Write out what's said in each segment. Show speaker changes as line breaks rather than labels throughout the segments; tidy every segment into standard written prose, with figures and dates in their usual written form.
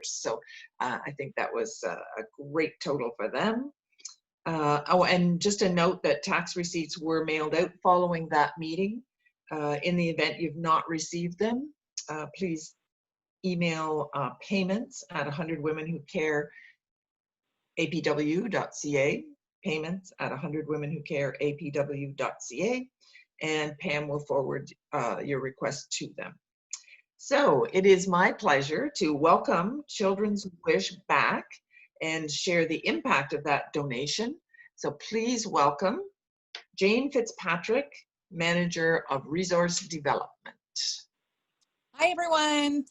So I think that was a great total for them. Oh, and just a note that tax receipts were mailed out following that meeting. In the event you've not received them, please email payments at 100 Women Who Care apw.ca, payments at 100 Women Who Care apw.ca, and Pam will forward your request to them. So it is my pleasure to welcome Children's Wish back and share the impact of that donation. So please welcome Jane Fitzpatrick, Manager of Resource Development.
Hi, everyone.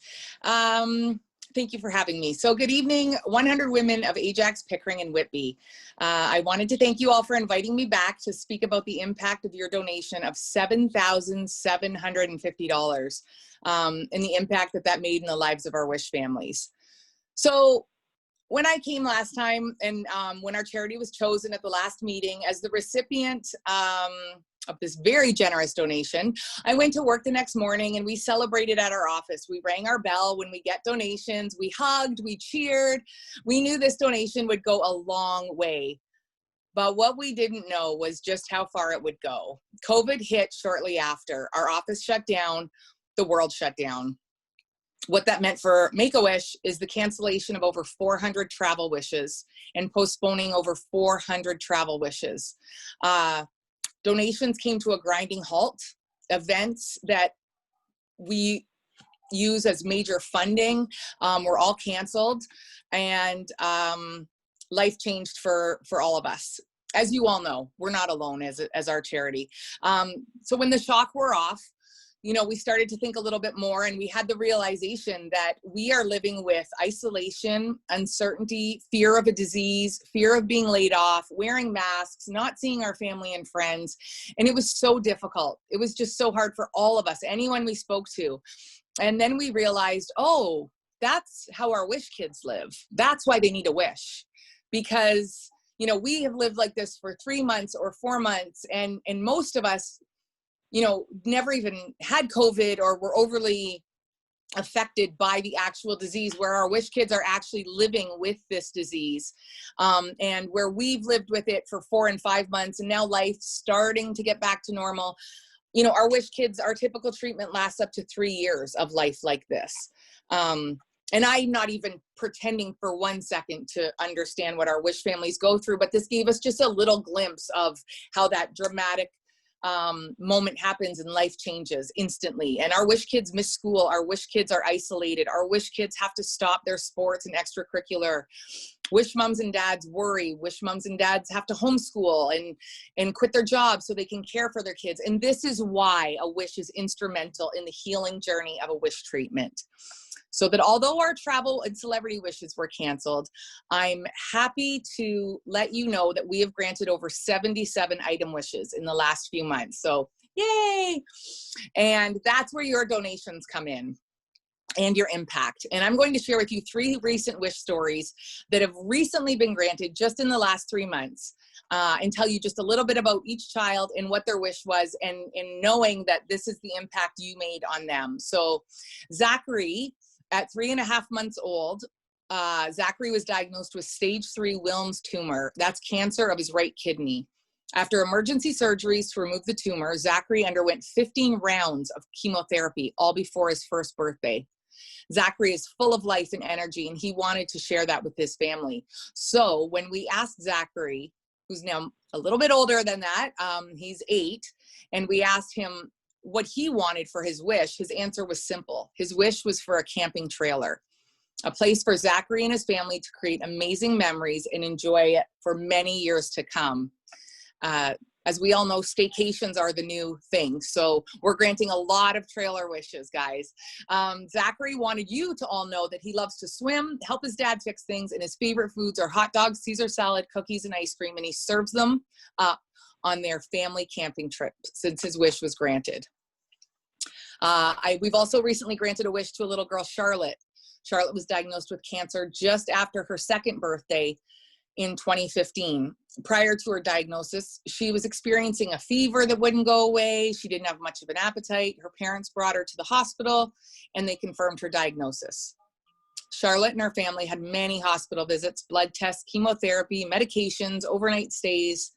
Thank you for having me. So good evening, 100 Women of Ajax, Pickering, and Whitby. I wanted to thank you all for inviting me back to speak about the impact of your donation of $7,750 and the impact that that made in the lives of our Wish families. So when I came last time and when our charity was chosen at the last meeting as the recipient of this very generous donation, I went to work the next morning and we celebrated at our office. We rang our bell when we get donations, we hugged, we cheered. We knew this donation would go a long way. But what we didn't know was just how far it would go. COVID hit shortly after. Our office shut down, the world shut down. What that meant for Make-A-Wish is the cancellation of over 400 travel wishes and postponing over 400 travel wishes. Donations came to a grinding halt. Events that we use as major funding were all canceled, and life changed for all of us. As you all know, we're not alone as our charity. So when the shock wore off, you know, we started to think a little bit more, and we had the realization that we are living with isolation, uncertainty, fear of a disease, fear of being laid off, wearing masks, not seeing our family and friends. And it was so difficult. It was just so hard for all of us, anyone we spoke to. And then we realized, oh, that's how our Wish kids live. That's why they need a wish. Because, you know, we have lived like this for 3 months or 4 months, and most of us, you know, never even had COVID or were overly affected by the actual disease, where our Wish kids are actually living with this disease, and where we've lived with it for 4 and 5 months, and now life's starting to get back to normal. You know, our Wish kids, our typical treatment lasts up to 3 years of life like this. And I'm not even pretending for 1 second to understand what our Wish families go through, but this gave us just a little glimpse of how that dramatic moment happens and life changes instantly. And our Wish kids miss school. Our Wish kids are isolated. Our Wish kids have to stop their sports and extracurricular. Wish moms and dads worry. Wish moms and dads have to homeschool and quit their jobs so they can care for their kids. And this is why a Wish is instrumental in the healing journey of a Wish treatment. So that although our travel and celebrity wishes were canceled, I'm happy to let you know that we have granted over 77 item wishes in the last few months. So yay! And that's where your donations come in and your impact. And I'm going to share with you 3 recent wish stories that have recently been granted just in the last 3 months, and tell you just a little bit about each child and what their wish was, and knowing that this is the impact you made on them. So Zachary, at 3.5 months old, Zachary was diagnosed with stage 3 Wilms tumor. That's cancer of his right kidney. After emergency surgeries to remove the tumor, Zachary underwent 15 rounds of chemotherapy, all before his first birthday. Zachary is full of life and energy, and he wanted to share that with his family. So when we asked Zachary, who's now a little bit older than that, he's 8, and we asked him what he wanted for his wish, his answer was simple. His wish was for a camping trailer, a place for Zachary and his family to create amazing memories and enjoy it for many years to come. As we all know, staycations are the new thing. So we're granting a lot of trailer wishes, guys. Zachary wanted you to all know that he loves to swim, help his dad fix things, and his favorite foods are hot dogs, Caesar salad, cookies, and ice cream, and he serves them up on their family camping trip since his wish was granted. We've also recently granted a wish to a little girl, Charlotte. Charlotte was diagnosed with cancer just after her 2nd birthday in 2015. Prior to her diagnosis, she was experiencing a fever that wouldn't go away. She didn't have much of an appetite. Her parents brought her to the hospital and they confirmed her diagnosis. Charlotte and her family had many hospital visits, blood tests, chemotherapy, medications, overnight stays,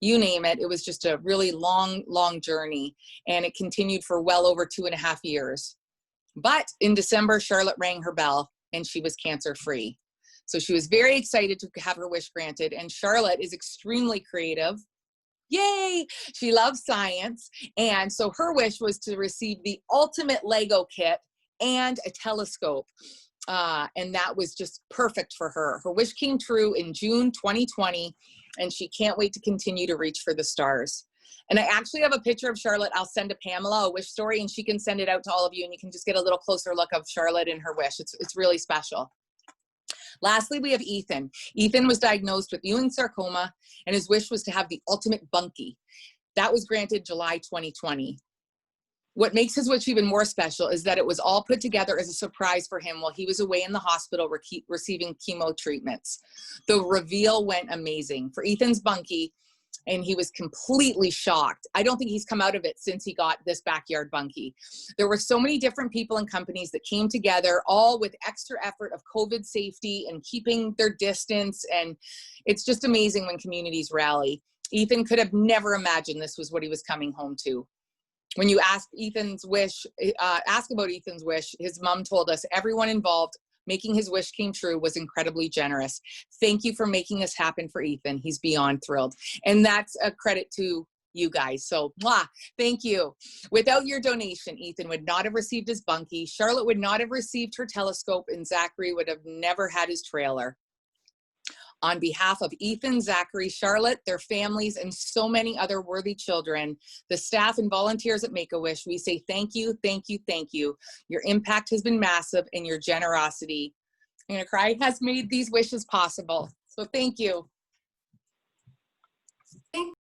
you name it. It was just a really long, long journey, and it continued for well over 2.5 years. But in December, Charlotte rang her bell and she was cancer-free. So she was very excited to have her wish granted, and Charlotte is extremely creative. Yay! She loves science, and so her wish was to receive the ultimate Lego kit and a telescope. And that was just perfect for her. Her wish came true in June 2020, and she can't wait to continue to reach for the stars. And I actually have a picture of Charlotte. I'll send to Pamela a wish story, and she can send it out to all of you, and you can just get a little closer look of Charlotte and her wish. It's really special. Lastly, we have Ethan. Ethan was diagnosed with Ewing sarcoma, and his wish was to have the ultimate bunkie. That was granted July 2020. What makes his wish even more special is that it was all put together as a surprise for him while he was away in the hospital receiving chemo treatments. The reveal went amazing. For Ethan's bunkie, and he was completely shocked. I don't think he's come out of it since he got this backyard bunkie. There were so many different people and companies that came together, all with extra effort of COVID safety and keeping their distance. And it's just amazing when communities rally. Ethan could have never imagined this was what he was coming home to. When you ask Ethan's wish, ask about Ethan's wish, his mom told us everyone involved making his wish came true was incredibly generous. Thank you for making this happen for Ethan. He's beyond thrilled. And that's a credit to you guys. So, thank you. Without your donation, Ethan would not have received his bunkie, Charlotte would not have received her telescope, and Zachary would have never had his trailer. On behalf of Ethan, Zachary, Charlotte, their families, and so many other worthy children, the staff and volunteers at Make-A-Wish, we say thank you, thank you, thank you. Your impact has been massive, and your generosity, I'm gonna cry, has made these wishes possible. So thank you.